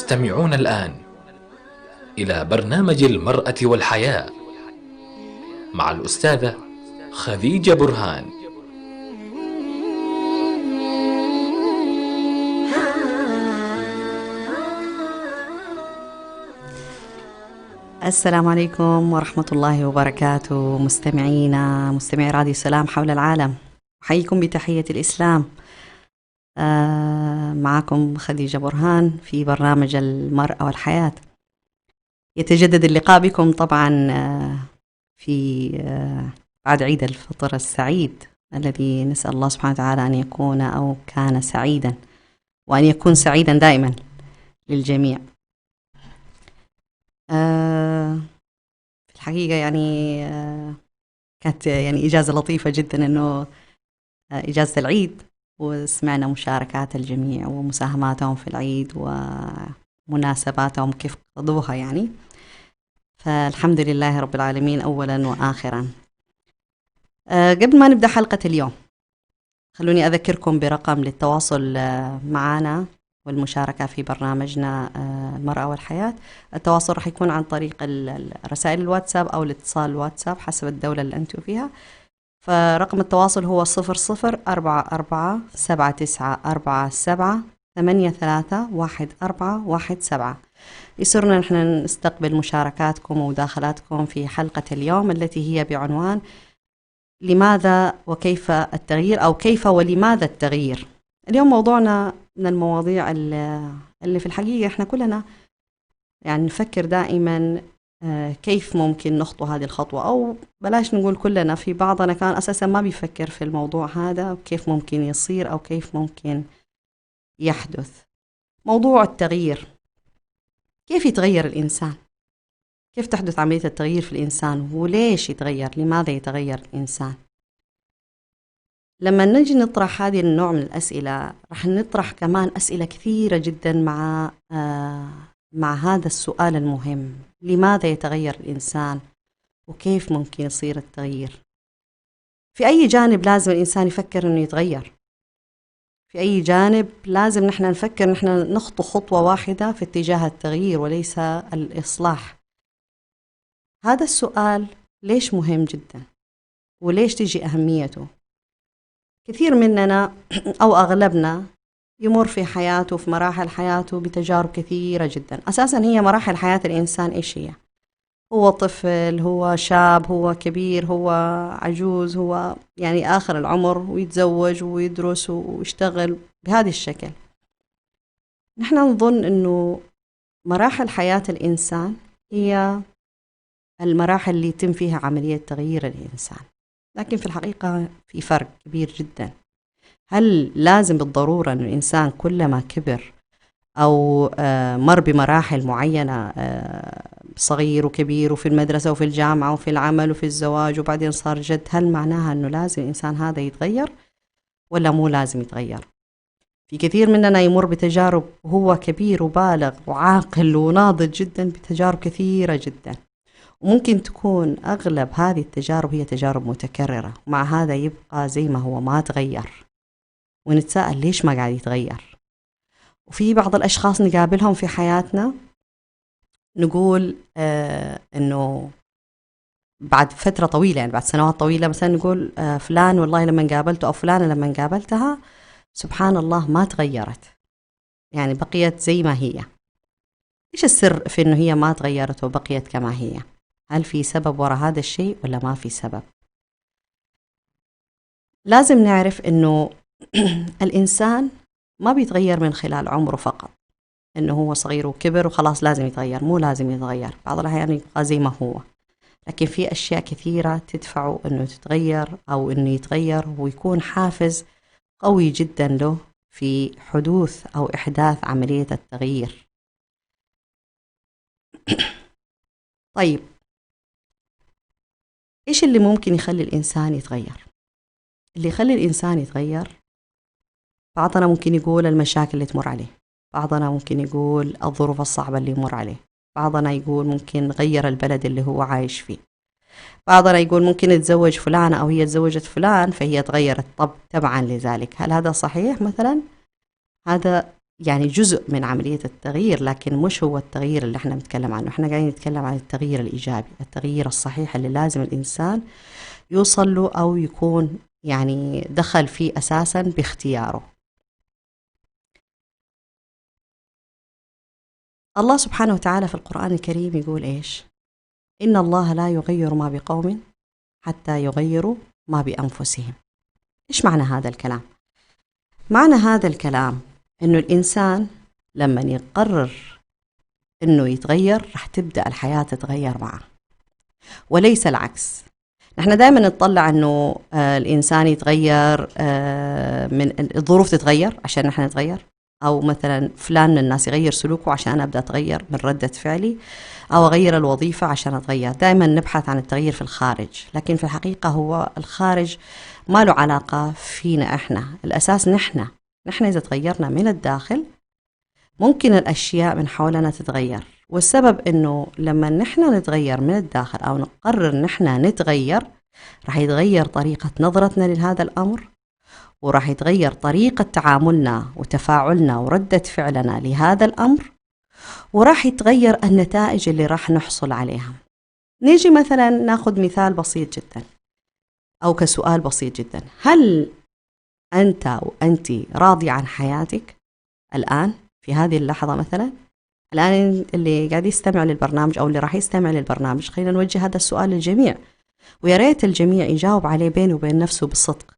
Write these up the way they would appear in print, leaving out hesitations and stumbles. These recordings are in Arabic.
تستمعون الآن إلى برنامج المرأة والحياة مع الأستاذة خديجة برهان. السلام عليكم ورحمة الله وبركاته، مستمعي راديو سلام حول العالم، أحييكم بتحية الإسلام. معكم خديجة برهان في برنامج المرأة والحياة. يتجدد اللقاء بكم طبعا في بعد عيد الفطر السعيد الذي نسأل الله سبحانه وتعالى أن يكون أو كان سعيدا، وأن يكون سعيدا دائما للجميع. في الحقيقة يعني كانت يعني إجازة لطيفة جدا، إنه إجازة العيد، وسمعنا مشاركات الجميع ومساهماتهم في العيد ومناسباتهم كيف قضوها يعني. فالحمد لله رب العالمين أولا وآخرا. قبل ما نبدأ حلقة اليوم، خلوني أذكركم برقم للتواصل معنا والمشاركة في برنامجنا المرأة والحياة. التواصل رح يكون عن طريق رسائل الواتساب أو الاتصال الواتساب حسب الدولة اللي أنتم فيها. فرقم التواصل هو 00447947831417. يسرنا نحن نستقبل مشاركاتكم ومداخلاتكم في حلقة اليوم التي هي بعنوان لماذا وكيف التغيير، أو كيف ولماذا التغيير. اليوم موضوعنا من المواضيع اللي في الحقيقة احنا كلنا يعني نفكر دائما كيف ممكن نخطو هذه الخطوة، أو بلاش نقول كلنا، في بعضنا كان أساسا ما بيفكر في الموضوع هذا وكيف ممكن يصير أو كيف ممكن يحدث. موضوع التغيير، كيف يتغير الإنسان، كيف تحدث عملية التغيير في الإنسان، وليش يتغير، لماذا يتغير الإنسان. لما نجي نطرح هذه النوع من الأسئلة رح نطرح كمان أسئلة كثيرة جدا مع هذا السؤال المهم: لماذا يتغير الإنسان وكيف ممكن يصير التغيير. في أي جانب لازم الإنسان يفكر أنه يتغير، في أي جانب لازم نحن نفكر نحن نخطو خطوة واحدة في اتجاه التغيير وليس الإصلاح. هذا السؤال ليش مهم جدا وليش تجي أهميته؟ كثير مننا أو أغلبنا يمر في حياته، في مراحل حياته، بتجارب كثيرة جدا. أساسا هي مراحل حياة الإنسان إيش هي؟ هو طفل، هو شاب، هو كبير، هو عجوز، هو يعني آخر العمر، ويتزوج ويدرس ويشتغل بهذا الشكل. نحن نظن أنه مراحل حياة الإنسان هي المراحل اللي يتم فيها عملية تغيير الإنسان، لكن في الحقيقة في فرق كبير جدا. هل لازم بالضرورة أن الإنسان كلما كبر أو مر بمراحل معينة، صغير وكبير وفي المدرسة وفي الجامعة وفي العمل وفي الزواج وبعدين صار جد، هل معناها أنه لازم الإنسان هذا يتغير ولا مو لازم يتغير؟ في كثير مننا يمر بتجارب وهو كبير وبالغ وعاقل وناضج جدا، بتجارب كثيرة جدا، وممكن تكون أغلب هذه التجارب هي تجارب متكررة، ومع هذا يبقى زي ما هو، ما تغير، ونتساءل ليش ما قاعد يتغير. وفي بعض الأشخاص نقابلهم في حياتنا نقول إنه بعد فترة طويلة، يعني بعد سنوات طويلة، مثلا نقول فلان والله لما قابلته أو فلانة لما قابلتها سبحان الله ما تغيرت، يعني بقيت زي ما هي. إيش السر في إنه هي ما تغيرت وبقيت كما هي؟ هل في سبب وراء هذا الشيء ولا ما في سبب؟ لازم نعرف إنه الإنسان ما بيتغير من خلال عمره فقط، إنه هو صغير وكبر وخلاص لازم يتغير. مو لازم يتغير، بعض الأحيان يبقى زي ما هو، لكن في أشياء كثيرة تدفعه إنه تتغير أو إنه يتغير، ويكون حافز قوي جدا له في حدوث أو إحداث عملية التغيير. طيب، إيش اللي ممكن يخلي الإنسان يتغير؟ اللي يخلي الإنسان يتغير، بعضنا ممكن يقول المشاكل اللي تمر عليه، بعضنا ممكن يقول الظروف الصعبة اللي يمر عليه، بعضنا يقول ممكن غير البلد اللي هو عايش فيه، بعضنا يقول ممكن يتزوج فلانة أو هي تزوجت فلان فهي تغيرت تبعا لذلك. هل هذا صحيح مثلا؟ هذا يعني جزء من عملية التغيير، لكن مش هو التغيير اللي احنا بنتكلم عنه. احنا قاعدين نتكلم عن التغيير الإيجابي، التغيير الصحيح اللي لازم الإنسان يوصل له أو يكون يعني دخل فيه أساسا باختياره. الله سبحانه وتعالى في القرآن الكريم يقول إيش؟ إن الله لا يغير ما بقوم حتى يغيروا ما بأنفسهم. إيش معنى هذا الكلام؟ معنى هذا الكلام إنه الإنسان لما يقرر إنه يتغير رح تبدأ الحياة تتغير معه، وليس العكس. نحن دائما نطلع إنه الإنسان يتغير، من الظروف تتغير عشان نحن نتغير، أو مثلا فلان من الناس يغير سلوكه عشان أنا أبدأ أتغير من ردة فعلي، أو أغير الوظيفة عشان أتغير. دائما نبحث عن التغيير في الخارج، لكن في الحقيقة هو الخارج ما له علاقة فينا إحنا. الأساس نحن إذا تغيرنا من الداخل ممكن الأشياء من حولنا تتغير. والسبب إنه لما نحن نتغير من الداخل أو نقرر نحن نتغير، راح يتغير طريقة نظرتنا لهذا الأمر، وراح يتغير طريقة تعاملنا وتفاعلنا وردة فعلنا لهذا الأمر، وراح يتغير النتائج اللي راح نحصل عليها. نيجي مثلا ناخذ مثال بسيط جدا أو كسؤال بسيط جدا: هل أنت وأنت راضي عن حياتك الآن في هذه اللحظة؟ مثلا الآن اللي قاعد يستمع للبرنامج أو اللي راح يستمع للبرنامج، خلينا نوجه هذا السؤال للجميع، ويا ريت الجميع يجاوب عليه بينه وبين نفسه بالصدق.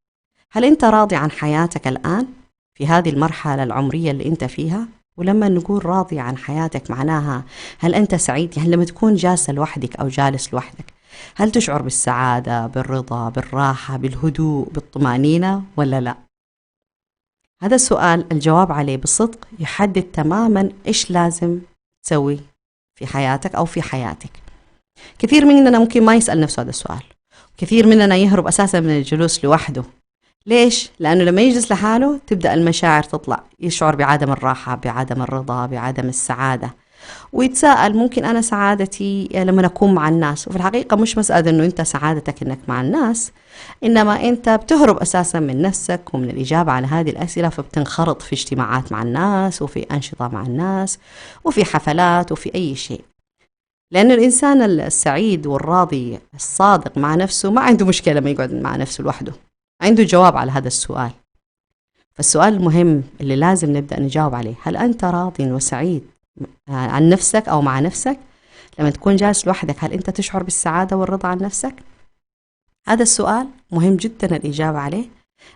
هل أنت راضي عن حياتك الآن في هذه المرحلة العمرية اللي أنت فيها؟ ولما نقول راضي عن حياتك معناها هل أنت سعيد؟ يعني لما تكون جالسة لوحدك أو جالس لوحدك، هل تشعر بالسعادة، بالرضا، بالراحة، بالهدوء، بالطمأنينة ولا لا؟ هذا السؤال الجواب عليه بالصدق يحدد تماما إيش لازم تسوي في حياتك أو في حياتك. كثير مننا ممكن ما يسأل نفسه هذا السؤال، كثير مننا يهرب أساسا من الجلوس لوحده. ليش؟ لأنه لما يجلس لحاله تبدأ المشاعر تطلع، يشعر بعدم الراحة، بعدم الرضا، بعدم السعادة، ويتساءل ممكن أنا سعادتي لما أكون مع الناس. وفي الحقيقة مش مسألة أنه أنت سعادتك أنك مع الناس، إنما أنت بتهرب أساسا من نفسك ومن الإجابة على هذه الأسئلة، فبتنخرط في اجتماعات مع الناس وفي أنشطة مع الناس وفي حفلات وفي أي شيء. لأن الإنسان السعيد والراضي الصادق مع نفسه ما عنده مشكلة لما يقعد مع نفسه لوحده، عنده جواب على هذا السؤال. فالسؤال المهم اللي لازم نبدأ نجاوب عليه: هل أنت راض وسعيد عن نفسك أو مع نفسك؟ لما تكون جالس لوحدك هل أنت تشعر بالسعادة والرضا عن نفسك؟ هذا السؤال مهم جدا الإجابة عليه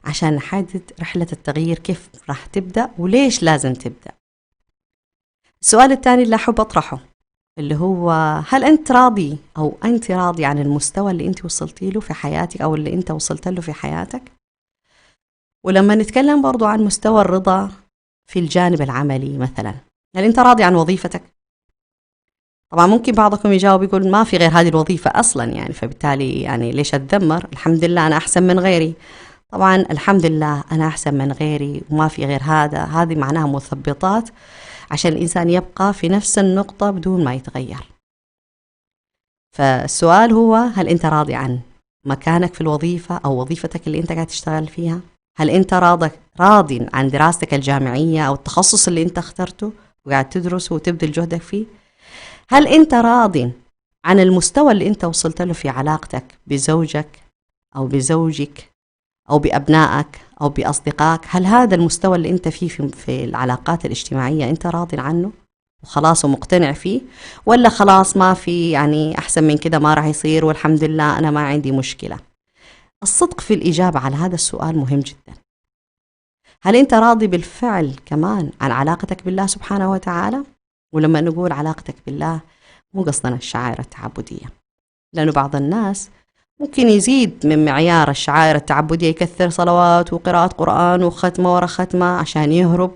عشان نحدد رحلة التغيير كيف راح تبدأ وليش لازم تبدأ. السؤال الثاني اللي أحب أطرحه اللي هو: هل أنت راضي أو أنت راضي عن المستوى اللي أنت وصلتي له في حياتك أو اللي أنت وصلت له في حياتك؟ ولما نتكلم برضو عن مستوى الرضا في الجانب العملي، مثلا هل أنت راضي عن وظيفتك؟ طبعا ممكن بعضكم يجاوب يقول ما في غير هذه الوظيفة أصلا، يعني فبالتالي يعني ليش أتذمر؟ الحمد لله أنا أحسن من غيري. طبعا الحمد لله أنا أحسن من غيري وما في غير هذه معناها مثبطات عشان الإنسان يبقى في نفس النقطة بدون ما يتغير. فالسؤال هو: هل أنت راضي عن مكانك في الوظيفة أو وظيفتك اللي أنت قاعد تشتغل فيها؟ هل أنت راضي عن دراستك الجامعية أو التخصص اللي أنت اخترته وقاعد تدرسه وتبذل جهدك فيه؟ هل أنت راضي عن المستوى اللي أنت وصلت له في علاقتك بزوجك أو بزوجك أو بأبنائك أو بأصدقائك؟ هل هذا المستوى اللي أنت فيه في العلاقات الاجتماعية أنت راضي عنه وخلاص ومقتنع فيه، ولا خلاص ما في يعني أحسن من كده ما راح يصير والحمد لله أنا ما عندي مشكلة؟ الصدق في الإجابة على هذا السؤال مهم جدا. هل أنت راضي بالفعل كمان عن علاقتك بالله سبحانه وتعالى؟ ولما نقول علاقتك بالله مو قصدنا الشعائر التعبدية، لأنه بعض الناس ممكن يزيد من معيار الشعائر التعبدية، يكثر صلوات وقراءة قرآن وختمة ورا ختمة عشان يهرب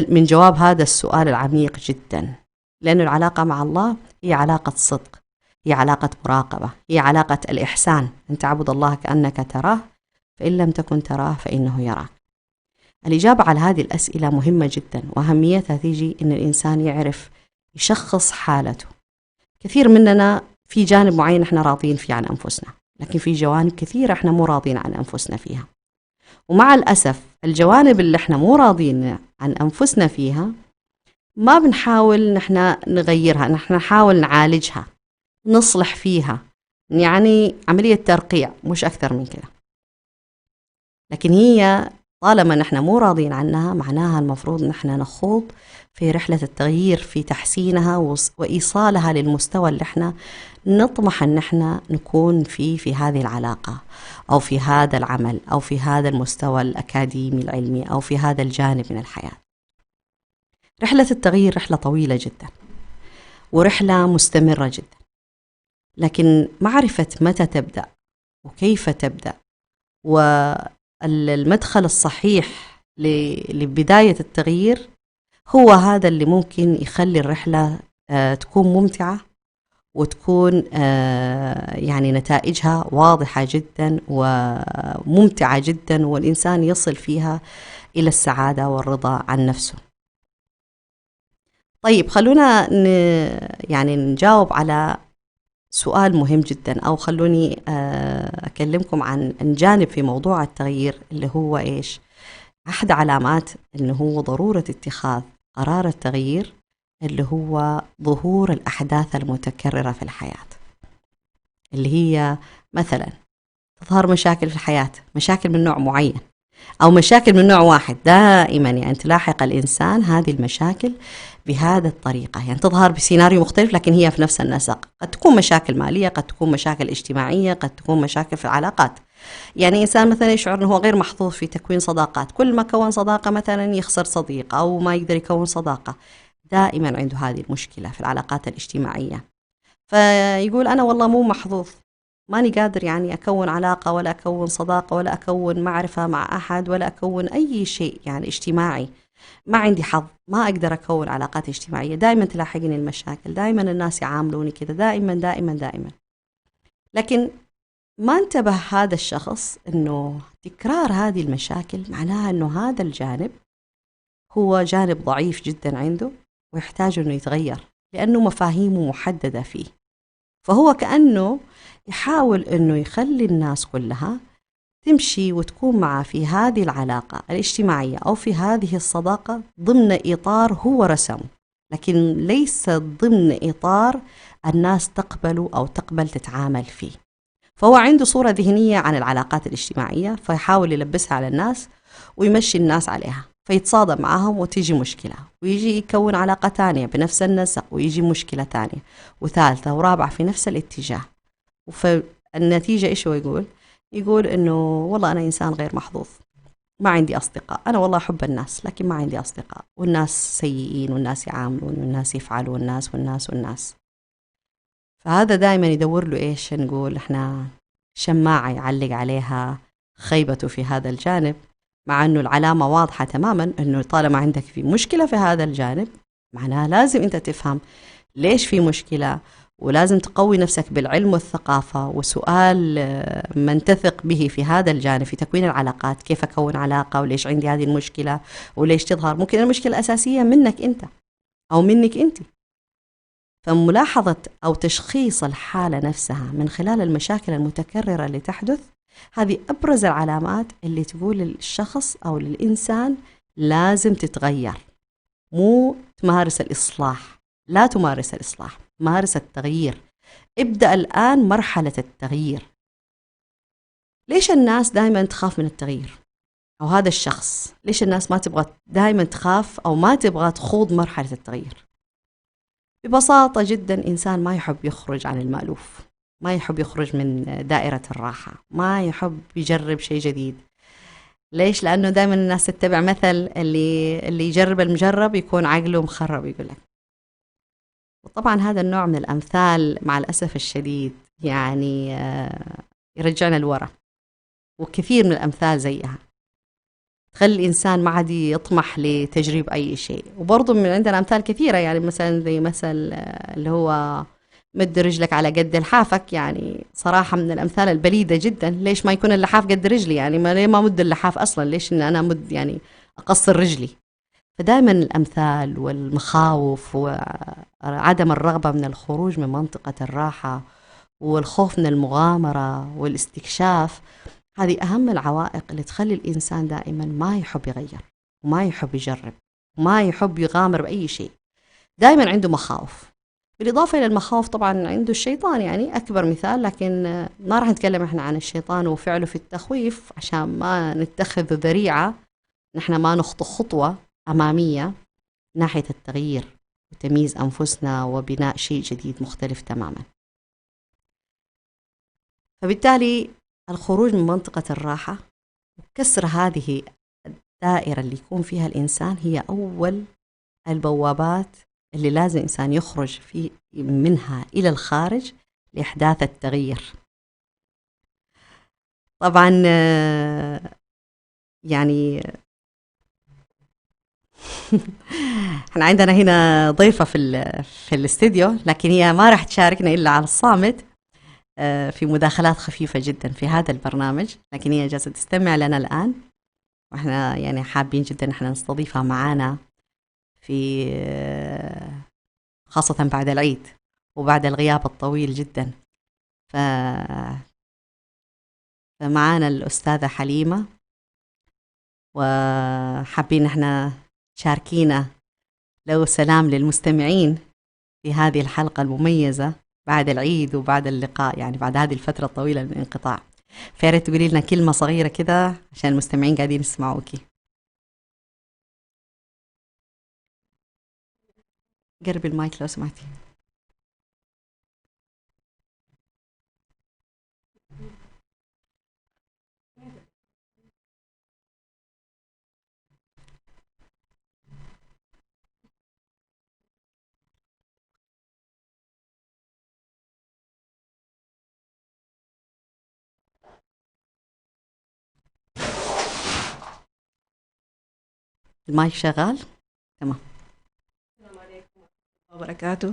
من جواب هذا السؤال العميق جدا. لأن العلاقة مع الله هي علاقة صدق، هي علاقة مراقبة، هي علاقة الإحسان، أن تعبد الله كأنك تراه فإن لم تكن تراه فإنه يراك. الإجابة على هذه الأسئلة مهمة جدا، وأهميتها تيجي إن الإنسان يعرف يشخص حالته. كثير مننا في جانب معين احنا راضين فيه عن أنفسنا، لكن في جوانب كثيرة احنا مو راضين عن أنفسنا فيها، ومع الأسف الجوانب اللي احنا مو راضين عن أنفسنا فيها ما بنحاول نحن نغيرها، نحن نحاول نعالجها، نصلح فيها، يعني عملية ترقيع مش أكثر من كده. لكن هي طالما نحن مو راضين عنها معناها المفروض نحن نخوض في رحلة التغيير، في تحسينها وإيصالها للمستوى اللي احنا نطمح ان احنا نكون فيه في هذه العلاقة أو في هذا العمل أو في هذا المستوى الأكاديمي العلمي أو في هذا الجانب من الحياة. رحلة التغيير رحلة طويلة جدا ورحلة مستمرة جدا، لكن معرفة متى تبدأ وكيف تبدأ والمدخل الصحيح لبداية التغيير هو هذا اللي ممكن يخلي الرحلة تكون ممتعة وتكون يعني نتائجها واضحة جدا وممتعة جدا، والإنسان يصل فيها إلى السعادة والرضا عن نفسه. طيب خلونا يعني نجاوب على سؤال مهم جدا، أو خلوني أكلمكم عن جانب في موضوع التغيير اللي هو إيش؟ أحد علامات إنه هو ضرورة اتخاذ قرار التغيير اللي هو ظهور الأحداث المتكررة في الحياة، اللي هي مثلا تظهر مشاكل في الحياة، مشاكل من نوع معين أو مشاكل من نوع واحد دائما، يعني تلاحق الإنسان هذه المشاكل بهذه الطريقة، يعني تظهر بسيناريو مختلف لكن هي في نفس النسق. قد تكون مشاكل مالية، قد تكون مشاكل اجتماعية، قد تكون مشاكل في العلاقات. يعني إنسان مثلا يشعر أنه هو غير محظوظ في تكوين صداقات، كل ما كون صداقة مثلا يخسر صديق أو ما يقدر يكون صداقة، دائما عنده هذه المشكلة في العلاقات الاجتماعية. فيقول أنا والله مو محظوظ، ماني قادر يعني أكون علاقة ولا أكون صداقة ولا أكون معرفة مع أحد ولا أكون أي شيء يعني اجتماعي، ما عندي حظ، ما أقدر أكون علاقات اجتماعية، دائما تلاحقني المشاكل، دائما الناس يعاملوني كذا، دائما دائما دائما. لكن ما انتبه هذا الشخص أنه تكرار هذه المشاكل معناها أنه هذا الجانب هو جانب ضعيف جدا عنده ويحتاج أنه يتغير، لأنه مفاهيمه محددة فيه. فهو كأنه يحاول أنه يخلي الناس كلها تمشي وتكون معه في هذه العلاقة الاجتماعية أو في هذه الصداقة ضمن إطار هو رسمه، لكن ليس ضمن إطار الناس تقبله أو تقبل تتعامل فيه. فهو عنده صورة ذهنية عن العلاقات الاجتماعية فيحاول يلبسها على الناس ويمشي الناس عليها، فيتصادم معهم وتيجي مشكلة، ويجي يكون علاقة تانية بنفس النسق ويجي مشكلة تانية وثالثة ورابعة في نفس الاتجاه. فالنتيجة إيش هو يقول إنه والله أنا إنسان غير محظوظ، ما عندي أصدقاء، أنا والله أحب الناس لكن ما عندي أصدقاء، والناس سيئين والناس يعاملون والناس يفعلون والناس والناس والناس. فهذا دائما يدور له إيش نقول إحنا شماعة يعلق عليها خيبته في هذا الجانب، مع أنه العلامة واضحة تماما أنه طالما عندك في مشكلة في هذا الجانب معناها لازم أنت تفهم ليش في مشكلة، ولازم تقوي نفسك بالعلم والثقافة وسؤال من تثق به في هذا الجانب في تكوين العلاقات، كيف أكون علاقة وليش عندي هذه المشكلة وليش تظهر، ممكن المشكلة الأساسية منك أنت أو منك أنت. فملاحظة أو تشخيص الحالة نفسها من خلال المشاكل المتكررة اللي تحدث، هذه أبرز العلامات اللي تقول للشخص أو للإنسان لازم تتغير، مو تمارس الإصلاح، لا تمارس الإصلاح، مارس التغيير، ابدأ الآن مرحلة التغيير. ليش الناس دائما تخاف من التغيير؟ أو هذا الشخص ليش الناس ما تبغى دائما تخاف أو ما تبغى تخوض مرحلة التغيير؟ ببساطة جدا إنسان ما يحب يخرج عن المألوف، ما يحب يخرج من دائرة الراحة، ما يحب يجرب شيء جديد. ليش؟ لأنه دائما الناس تتبع مثل اللي يجرب المجرب يكون عقله مخرب، يقول لك. وطبعا هذا النوع من الأمثال مع الأسف الشديد يعني يرجعنا لورا، وكثير من الأمثال زيها تخلي الإنسان ما عاد يطمح لتجريب أي شيء. وبرضه من عندنا أمثال كثيرة، يعني مثلا زي مثل اللي هو مد رجلك على قد لحافك، يعني صراحة من الأمثال البليدة جدا. ليش ما يكون اللحاف قد رجلي؟ يعني ما مد اللحاف أصلا، ليش إن أنا مد يعني أقصر رجلي؟ فدائما الأمثال والمخاوف وعدم الرغبة من الخروج من منطقة الراحة والخوف من المغامرة والاستكشاف، هذه أهم العوائق اللي تخلي الإنسان دائما ما يحب يغير وما يحب يجرب وما يحب يغامر بأي شيء. دائما عنده مخاوف، بالإضافة إلى المخاوف طبعا عنده الشيطان، يعني أكبر مثال، لكن ما راح نتكلم إحنا عن الشيطان وفعله في التخويف عشان ما نتخذ ذريعة نحن ما نخطو خطوة أمامية ناحية التغيير وتمييز أنفسنا وبناء شيء جديد مختلف تماما. فبالتالي الخروج من منطقة الراحة وكسر هذه الدائرة اللي يكون فيها الإنسان هي أول البوابات اللي لازم الإنسان يخرج منها إلى الخارج لإحداث التغيير. طبعا يعني احنا عندنا هنا ضيفة في الاستديو، لكن هي ما راح تشاركنا إلا على الصامت في مداخلات خفيفة جدا في هذا البرنامج، لكن هي جالسة تستمع لنا الآن، واحنا يعني حابين جدا احنا نستضيفها معانا في خاصة بعد العيد وبعد الغياب الطويل جدا. فمعانا الأستاذة حليمة، وحابين احنا تشاركينا لو سلام للمستمعين في هذه الحلقة المميزة بعد العيد وبعد اللقاء، يعني بعد هذه الفترة الطويلة من الانقطاع. فياريت تقولي لنا كلمة صغيرة كده عشان المستمعين قاعدين يسمعوكي. قربي المايك لو سمحتي. المايك شغال؟ تمام. السلام عليكم ورحمة الله وبركاته.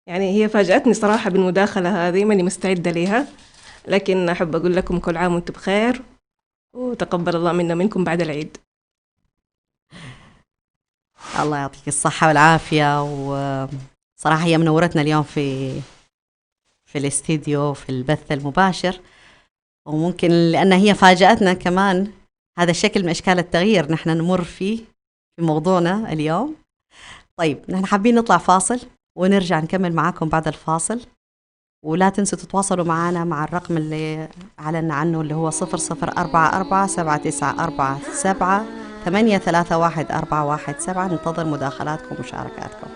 يعني هي فاجأتني صراحة بالمداخلة هذه، ماني مستعدة لها، لكن أحب أقول لكم كل عام وأنتم بخير، وتقبل الله منا منكم بعد العيد. الله يعطيك الصحة والعافية، وصراحة هي منورتنا اليوم في الاستديو في البث المباشر، وممكن لأن هي فاجأتنا كمان هذا الشكل من أشكال التغيير نحن نمر فيه في موضوعنا اليوم. طيب نحن حابين نطلع فاصل ونرجع نكمل معاكم بعد الفاصل، ولا تنسوا تتواصلوا معنا مع الرقم اللي أعلنا عنه اللي هو 0044-7947-831-417. ننتظر مداخلاتكم ومشاركاتكم.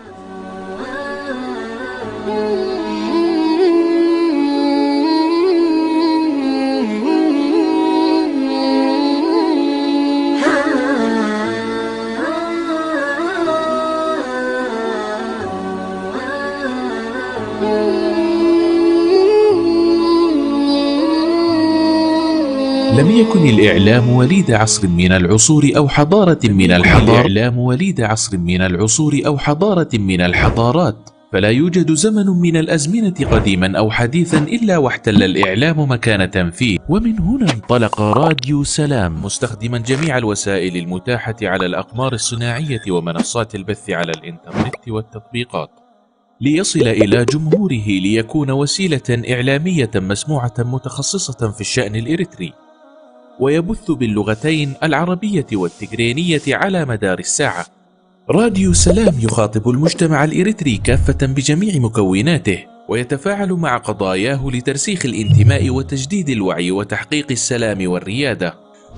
لم يكن الإعلام وليد عصر من العصور أو حضارة من الحضارات. الإعلام وليد عصر من العصور أو حضارة من الحضارات، فلا يوجد زمن من الأزمنة قديما أو حديثا إلا واحتل الإعلام مكانة فيه. ومن هنا انطلق راديو سلام مستخدما جميع الوسائل المتاحة على الأقمار الصناعية ومنصات البث على الإنترنت والتطبيقات ليصل إلى جمهوره، ليكون وسيلة إعلامية مسموعة متخصصة في الشأن الإريتري، ويبث باللغتين العربية والتجرينية على مدار الساعة. راديو سلام يخاطب المجتمع الإريتري كافة بجميع مكوناته، ويتفاعل مع قضاياه لترسيخ الانتماء وتجديد الوعي وتحقيق السلام والريادة،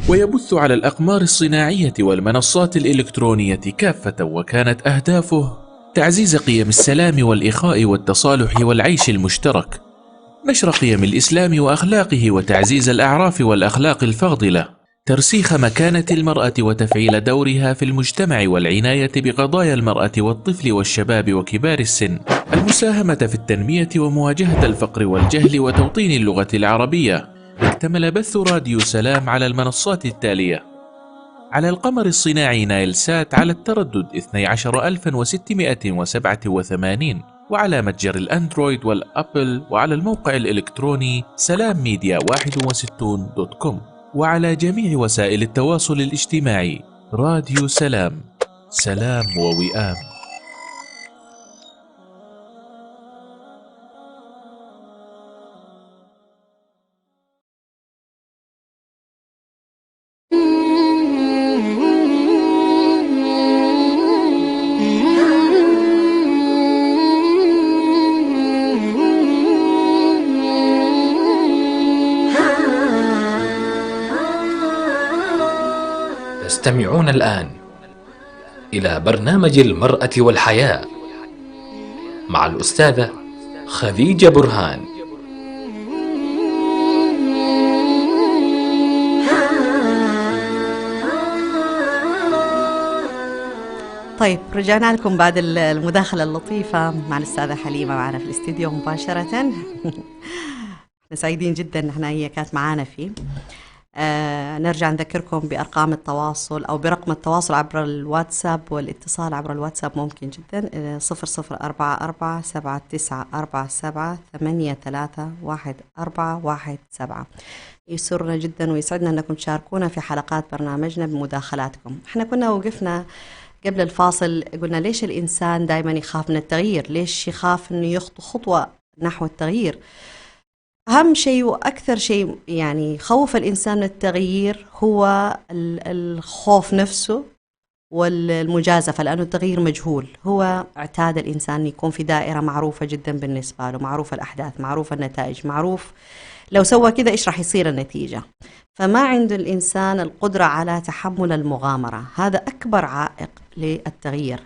ويبث على الأقمار الصناعية والمنصات الإلكترونية كافة، وكانت أهدافه تعزيز قيم السلام والإخاء والتصالح والعيش المشترك، نشر قيم الإسلام وأخلاقه وتعزيز الأعراف والأخلاق الفاضلة، ترسيخ مكانة المرأة وتفعيل دورها في المجتمع والعناية بقضايا المرأة والطفل والشباب وكبار السن، المساهمة في التنمية ومواجهة الفقر والجهل وتوطين اللغة العربية. اكتمل بث راديو سلام على المنصات التالية: على القمر الصناعي نايل سات على التردد 12687، وعلى متجر الأندرويد والأبل، وعلى الموقع الإلكتروني سلامميديا61.com، وعلى جميع وسائل التواصل الاجتماعي. راديو سلام، سلام ووئام. تستمعون الآن إلى برنامج المرأة والحياة مع الأستاذة خديجة برهان. طيب، رجعنا لكم بعد المداخلة اللطيفة مع الأستاذة حليمة معنا في الاستديو مباشرة. احنا سعيدين جدا ان هي كانت معانا فيه. نرجع نذكركم بأرقام التواصل أو برقم التواصل عبر الواتساب، والاتصال عبر الواتساب ممكن جدا 0044-7947-831417. يسرنا جدا ويسعدنا أنكم تشاركونا في حلقات برنامجنا بمداخلاتكم. احنا كنا وقفنا قبل الفاصل، قلنا ليش الإنسان دائما يخاف من التغيير، ليش يخاف أنه يخطو خطوة نحو التغيير. أهم شيء وأكثر شيء يعني خوف الإنسان من التغيير هو الخوف نفسه والمجازفة، لأنه التغيير مجهول. هو اعتاد الإنسان يكون في دائرة معروفة جدا بالنسبة له، معروفة الأحداث، معروفة النتائج، معروف لو سوى كذا إيش راح يصير النتيجة. فما عند الإنسان القدرة على تحمل المغامرة. هذا أكبر عائق للتغيير.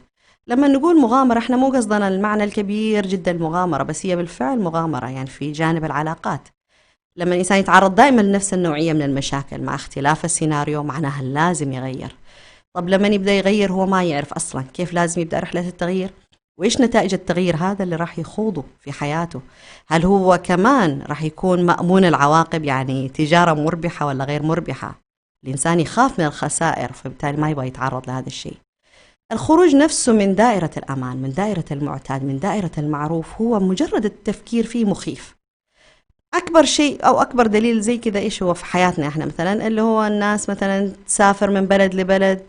لما نقول مغامرة احنا مو قصدنا المعنى الكبير جدا المغامرة، بس هي بالفعل مغامرة يعني في جانب العلاقات. لما الإنسان يتعرض دائما لنفس النوعية من المشاكل مع اختلاف السيناريو، معناها لازم يغير. طب لما يبدأ يغير هو ما يعرف أصلا كيف لازم يبدأ رحلة التغيير، وإيش نتائج التغيير هذا اللي راح يخوضه في حياته. هل هو كمان راح يكون مأمون العواقب، يعني تجارة مربحة ولا غير مربحة. الإنسان يخاف من الخسائر، فبالتالي ما يبغى يتعرض لهذا الشيء. الخروج نفسه من دائرة الأمان، من دائرة المعتاد، من دائرة المعروف، هو مجرد التفكير فيه مخيف. أكبر شيء أو أكبر دليل زي كذا إيش هو في حياتنا إحنا مثلا، اللي هو الناس مثلا تسافر من بلد لبلد،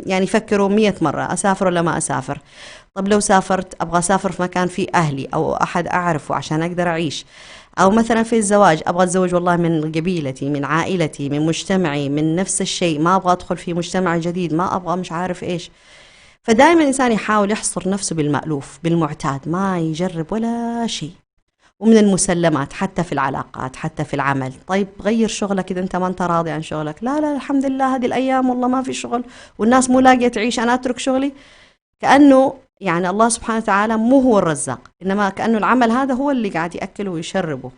يعني يفكروا 100 مرة أسافر ولا ما أسافر. طب لو سافرت أبغى أسافر في مكان فيه أهلي أو أحد أعرفه عشان أقدر أعيش. أو مثلا في الزواج أبغى أتزوج والله من قبيلتي، من عائلتي، من مجتمعي، من نفس الشيء، ما أبغى أدخل في مجتمع جديد، ما أبغى مش عارف إيش. فدائما الإنسان يحاول يحصر نفسه بالمألوف بالمعتاد، ما يجرب ولا شيء. ومن المسلمات حتى في العلاقات، حتى في العمل، طيب غير شغلك إذا أنت ما أنت راضي عن شغلك. لا لا الحمد لله هذه الأيام والله ما في شغل والناس مو لاقية تعيش، أنا أترك شغلي. كأنه يعني الله سبحانه وتعالى مو هو الرزاق، إنما كأنه العمل هذا هو اللي قاعد يأكله ويشربه.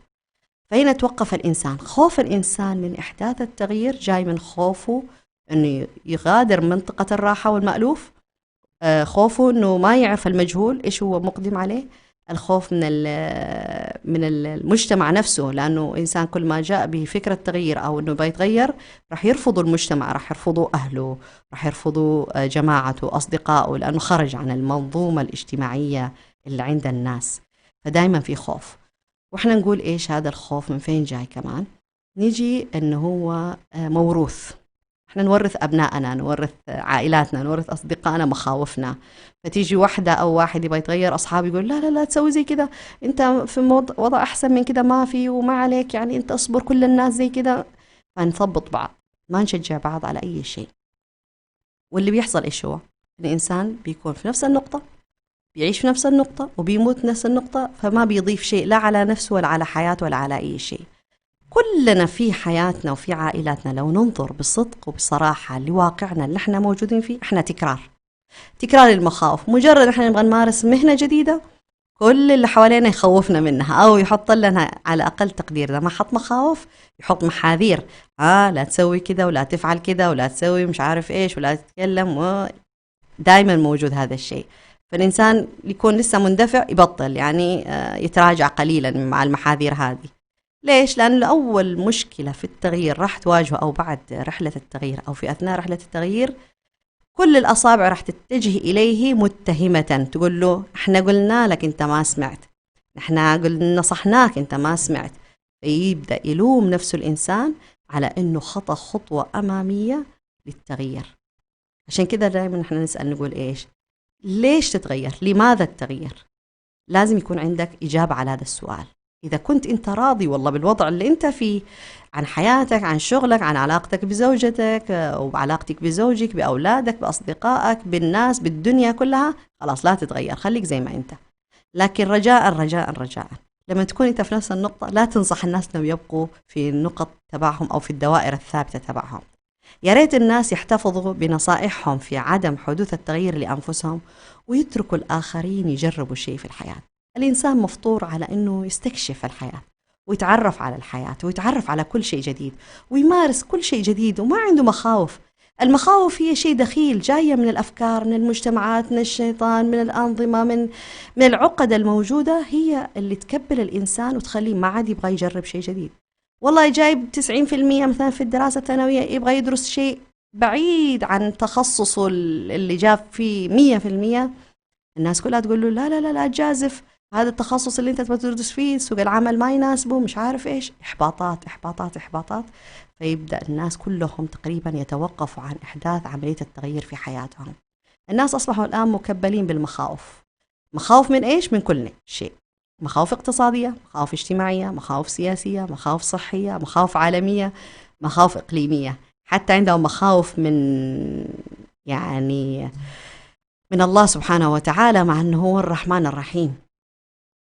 فهنا توقف الإنسان. خوف الإنسان من إحداث التغيير جاي من خوفه أنه يغادر منطقة الراحة والمألوف، خوفه انه ما يعرف المجهول ايش هو مقدم عليه، الخوف من المجتمع نفسه، لانه انسان كل ما جاء بفكره تغيير او انه بيتغير راح يرفضوا المجتمع، راح يرفضوا اهله، راح يرفضوا جماعته، اصدقائه، لانه خرج عن المنظومه الاجتماعيه اللي عند الناس. فدائما في خوف. واحنا نقول ايش هذا الخوف من فين جاي كمان؟ نيجي انه هو موروث. احنا نورث أبنائنا، نورث عائلاتنا، نورث أصدقائنا مخاوفنا. فتيجي واحدة أو واحد يبغى يتغير، أصحابي يقول لا لا لا تسوي زي كده، أنت في وضع أحسن من كده ما في وما عليك، يعني أنت أصبر كل الناس زي كده. فنثبط بعض، ما نشجع بعض على أي شيء. واللي بيحصل إيش هو؟ الإنسان بيكون في نفس النقطة، بيعيش في نفس النقطة، وبيموت في نفس النقطة، فما بيضيف شيء لا على نفسه ولا على حياته ولا على أي شيء. كلنا في حياتنا وفي عائلاتنا لو ننظر بصدق وبصراحة لواقعنا اللي احنا موجودين فيه، احنا تكرار المخاوف. مجرد احنا نبغى نمارس مهنة جديدة، كل اللي حوالينا يخوفنا منها أو يحط لنا على أقل تقدير. لما حط مخاوف يحط محاذير، لا تسوي كده ولا تفعل كده ولا تسوي مش عارف إيش ولا تتكلم. دائما موجود هذا الشيء. فالإنسان يكون لسه مندفع يبطل، يعني يتراجع قليلا مع المحاذير هذه. ليش؟ لأن أول مشكلة في التغيير راح تواجهه أو بعد رحلة التغيير أو في أثناء رحلة التغيير، كل الأصابع راح تتجه إليه متهمة، تقول له إحنا قلنا لك أنت ما سمعت، إحنا قلنا نصحناك أنت ما سمعت. فيبدأ يلوم نفسه الإنسان على أنه خطأ خطوة أمامية للتغيير. عشان كده دائما إحنا نسأل نقول إيش؟ ليش تتغير؟ لماذا التغيير؟ لازم يكون عندك إجابة على هذا السؤال. إذا كنت أنت راضي والله بالوضع اللي أنت فيه، عن حياتك، عن شغلك، عن علاقتك بزوجتك وعلاقتك بزوجك، بأولادك، بأصدقائك، بالناس، بالدنيا كلها، خلاص لا تتغير، خليك زي ما أنت. لكن رجاء رجاء رجاء لما تكون أنت في نفس النقطة لا تنصح الناس أنهم يبقوا في النقط تبعهم أو في الدوائر الثابتة تبعهم. يا ريت الناس يحتفظوا بنصائحهم في عدم حدوث التغيير لأنفسهم، ويتركوا الآخرين يجربوا شيء في الحياة. الإنسان مفطور على أنه يستكشف الحياة ويتعرف على الحياة ويتعرف على كل شيء جديد ويمارس كل شيء جديد، وما عنده مخاوف. المخاوف هي شيء دخيل جاية من الأفكار، من المجتمعات، من الشيطان، من الأنظمة، من العقد الموجودة، هي اللي تكبل الإنسان وتخليه ما عاد يبغى يجرب شيء جديد. والله جايب 90% مثلا في الدراسة الثانوية، يبغى يدرس شيء بعيد عن تخصصه اللي جاب فيه 100%. الناس كلها تقول له لا لا لا لا تجازف، هذا التخصص اللي انت تبغى تدرس فيه سوق العمل ما يناسبه، مش عارف ايش. احباطات احباطات احباطات. فيبدأ الناس كلهم تقريبا يتوقفوا عن إحداث عملية التغيير في حياتهم. الناس أصبحوا الآن مكبلين بالمخاوف. مخاوف من إيش؟ من كل شيء. مخاوف اقتصادية، مخاوف اجتماعية، مخاوف سياسية، مخاوف صحية، مخاوف عالمية، مخاوف إقليمية. حتى عندهم مخاوف من الله سبحانه وتعالى، مع أنه هو الرحمن الرحيم.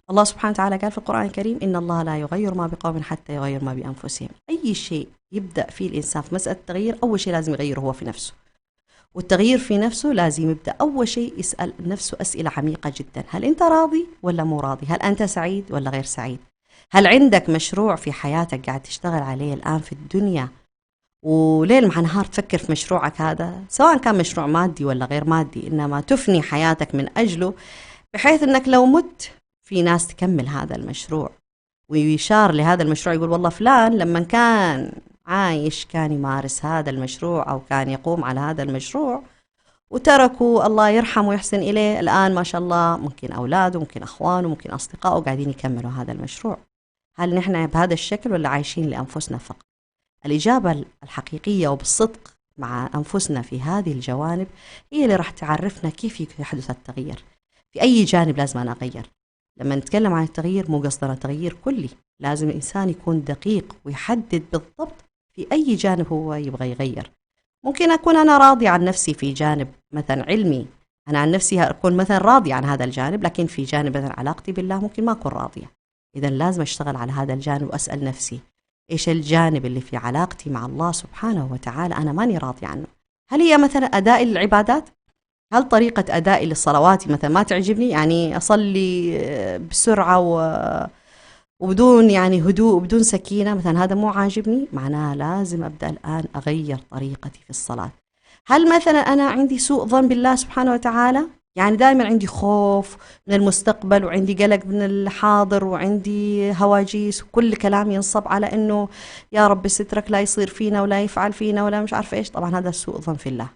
الله سبحانه وتعالى قال في القرآن الكريم: إن الله لا يغير ما بقوم حتى يغير ما بأنفسهم. أي شيء يبدأ فيه الإنسان في مسألة التغيير، أول شيء لازم يغيره هو في نفسه. والتغيير في نفسه لازم يبدأ أول شيء يسأل نفسه أسئلة عميقة جدا: هل أنت راضي ولا مو راضي؟ هل أنت سعيد ولا غير سعيد؟ هل عندك مشروع في حياتك قاعد تشتغل عليه الآن في الدنيا، وليل مع نهار تفكر في مشروعك هذا، سواء كان مشروع مادي ولا غير مادي، إنما تفني حياتك من أجله، بحيث أنك لو مت في ناس تكمل هذا المشروع، ويشار لهذا المشروع يقول والله فلان لما كان عايش كان يمارس هذا المشروع أو كان يقوم على هذا المشروع، وتركوا الله يرحمه ويحسن إليه، الآن ما شاء الله ممكن أولاده، ممكن أخوانه، ممكن أصدقائه قاعدين يكملوا هذا المشروع. هل نحن بهذا الشكل ولا عايشين لأنفسنا فقط؟ الإجابة الحقيقية وبالصدق مع أنفسنا في هذه الجوانب هي اللي راح تعرفنا كيف يحدث التغيير. في أي جانب لازم أنا أغير. لما نتكلم عن التغيير مو قصدنا تغيير كلي، لازم الإنسان يكون دقيق ويحدد بالضبط في أي جانب هو يبغى يغير. ممكن أكون أنا راضي عن نفسي في جانب مثلا علمي، أنا عن نفسي أكون مثلا راضي عن هذا الجانب، لكن في جانب مثلا علاقتي بالله ممكن ما أكون راضية. إذا لازم أشتغل على هذا الجانب وأسأل نفسي إيش الجانب اللي في علاقتي مع الله سبحانه وتعالى أنا ماني راضي عنه. هل هي مثلا أدائي للعبادات؟ هل طريقة أدائي للصلوات مثلا ما تعجبني؟ يعني أصلي بسرعة وبدون يعني هدوء وبدون سكينة مثلا، هذا مو عاجبني، معناها لازم أبدأ الآن أغير طريقتي في الصلاة. هل مثلا أنا عندي سوء ظن بالله سبحانه وتعالى، يعني دائما عندي خوف من المستقبل وعندي قلق من الحاضر وعندي هواجيس وكل كلام ينصب على أنه يا رب سترك لا يصير فينا ولا يفعل فينا ولا مش عارفة إيش، طبعا هذا سوء ظن في الله.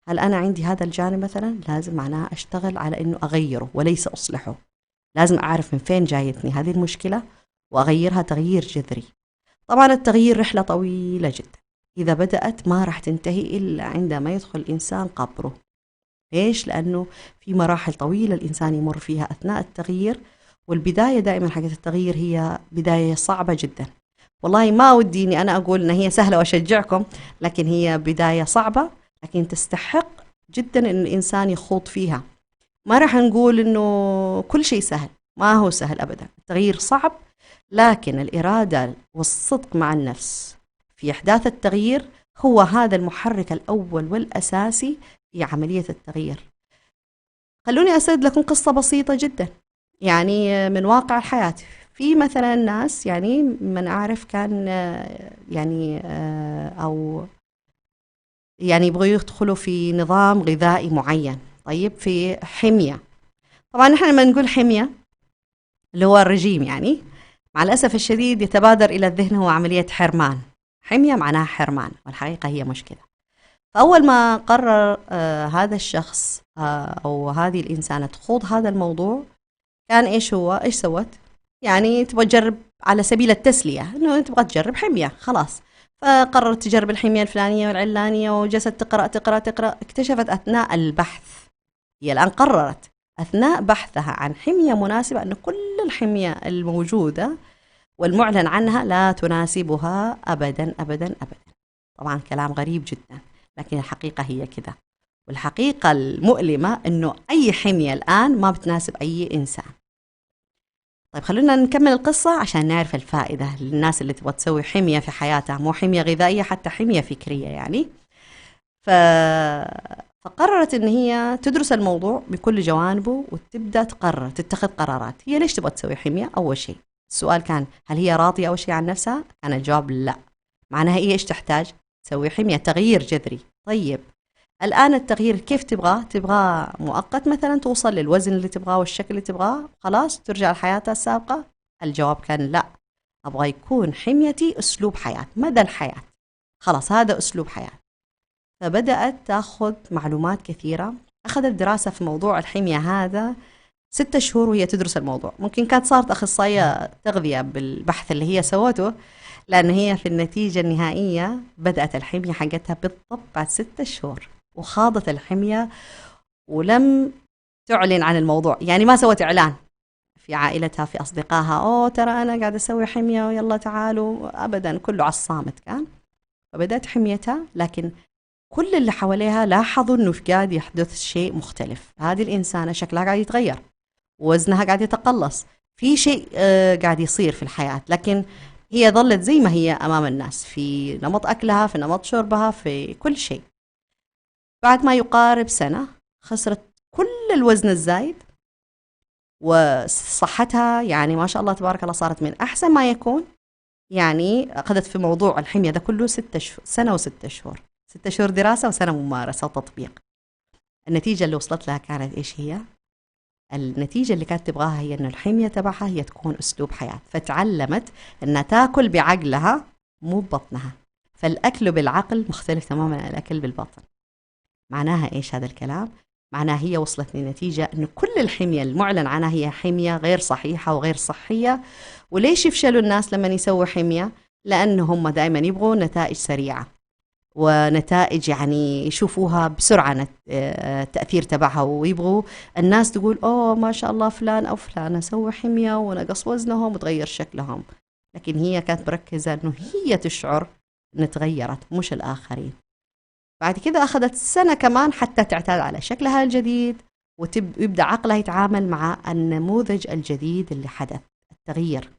هل أنا عندي هذا الجانب مثلا؟ لازم معناها أشتغل على أنه أغيره وليس أصلحه. لازم أعرف من فين جايتني هذه المشكلة وأغيرها تغيير جذري. طبعا التغيير رحلة طويلة جدا، إذا بدأت ما راح تنتهي إلا عندما يدخل الإنسان قبره. ليش؟ لأنه في مراحل طويلة الإنسان يمر فيها أثناء التغيير، والبداية دائما حقت التغيير هي بداية صعبة جدا. والله ما ودي إني أنا أقول إن هي سهلة وأشجعكم، لكن هي بداية صعبة، لكن تستحق جدا إن الإنسان يخوض فيها. ما راح نقول إنه كل شيء سهل، ما هو سهل أبدا، التغيير صعب، لكن الإرادة والصدق مع النفس في إحداث التغيير هو هذا المحرك الأول والأساسي في عملية التغيير. خلوني أسرد لكم قصة بسيطة جدا يعني من واقع الحياة. في مثلا ناس يعني من أعرف كان أو يعني يبغوا يدخلوا في نظام غذائي معين، طيب في حمية. طبعا نحن لما نقول حمية اللي هو الرجيم، يعني مع الأسف الشديد يتبادر إلى الذهن هو عملية حرمان. حمية معناها حرمان، والحقيقة هي مشكلة. فأول ما قرر هذا الشخص أو هذه الإنسانة تخوض هذا الموضوع، كان إيش سوت؟ يعني تبغى تجرب على سبيل التسلية، إنه تبغى تجرب حمية خلاص. فقررت تجرب الحمية الفلانية والعلانية، وجلست تقرأ. اكتشفت أثناء البحث، هي الآن قررت أثناء بحثها عن حمية مناسبة أن كل الحمية الموجودة والمعلن عنها لا تناسبها أبدا أبدا أبدا. طبعا كلام غريب جدا، لكن الحقيقة هي كذا. والحقيقة المؤلمة أنه أي حمية الآن ما بتناسب أي إنسان. طيب خلونا نكمل القصة عشان نعرف الفائدة للناس اللي تبغى تسوي حمية في حياتها، مو حمية غذائية، حتى حمية فكرية يعني. ف... فقررت إن هي تدرس الموضوع بكل جوانبه وتبدأ تقرر تتخذ قرارات. هي ليش تبغى تسوي حمية؟ أول شيء السؤال كان هل هي راضية أول شيء عن نفسها؟ كان الجواب لا. معناها هي إيش تحتاج؟ تسوي حمية، تغيير جذري. طيب الآن التغيير كيف تبغاه؟ تبغاه مؤقت مثلا توصل للوزن اللي تبغاه والشكل اللي تبغاه خلاص ترجع لحياتها السابقة؟ الجواب كان لا، أبغى يكون حميتي أسلوب حياة مدى الحياة، خلاص هذا أسلوب حياة. فبدأت تأخذ معلومات كثيرة، أخذت دراسة في موضوع الحمية هذا 6 شهور وهي تدرس الموضوع. ممكن كانت صارت أخصائية تغذية بالبحث اللي هي سوته، لأن هي في النتيجة النهائية بدأت الحمية حقتها بالضبط بعد 6 شهور، وخاضت الحمية ولم تعلن عن الموضوع. يعني ما سوت إعلان في عائلتها في أصدقائها أوه ترى أنا قاعدة أسوي حمية ويلا تعالوا، أبدا، كله على الصامت كان. فبدأت حميتها، لكن كل اللي حواليها لاحظوا أنه قاعد يحدث شيء مختلف. هذه الإنسانة شكلها قاعد يتغير، وزنها قاعد يتقلص، في شيء قاعد يصير في الحياة، لكن هي ظلت زي ما هي أمام الناس في نمط أكلها، في نمط شربها، في كل شيء. بعد ما يقارب سنة خسرت كل الوزن الزايد، وصحتها يعني ما شاء الله تبارك الله صارت من أحسن ما يكون. يعني أخذت في موضوع الحمية ده كله 6 شهور، سنة و6 شهور، 6 شهور دراسة وسنة ممارسة وتطبيق. النتيجة اللي وصلت لها كانت إيش هي؟ النتيجة اللي كانت تبغاها هي أن الحمية تبعها هي تكون أسلوب حياة، فتعلمت أنها تاكل بعقلها مو ببطنها. فالأكل بالعقل مختلف تماما عن الأكل بالبطن. معناها إيش هذا الكلام؟ معناها هي وصلت لنتيجة أنه كل الحمية المعلن عنها هي حمية غير صحيحة وغير صحية. وليش يفشلوا الناس لما يسووا حمية؟ لأنهم دائما يبغوا نتائج سريعة، ونتائج يعني يشوفوها بسرعة التأثير تبعها، ويبغوا الناس تقول أوه ما شاء الله فلان أو فلانة سووا حمية ونقص وزنهم وتغير شكلهم. لكن هي كانت مركزة أنه هي تشعر أن تغيرت مش الآخرين. بعد كده أخذت سنة كمان حتى تعتاد على شكلها الجديد، ويبدأ عقلها يتعامل مع النموذج الجديد اللي حدث التغيير.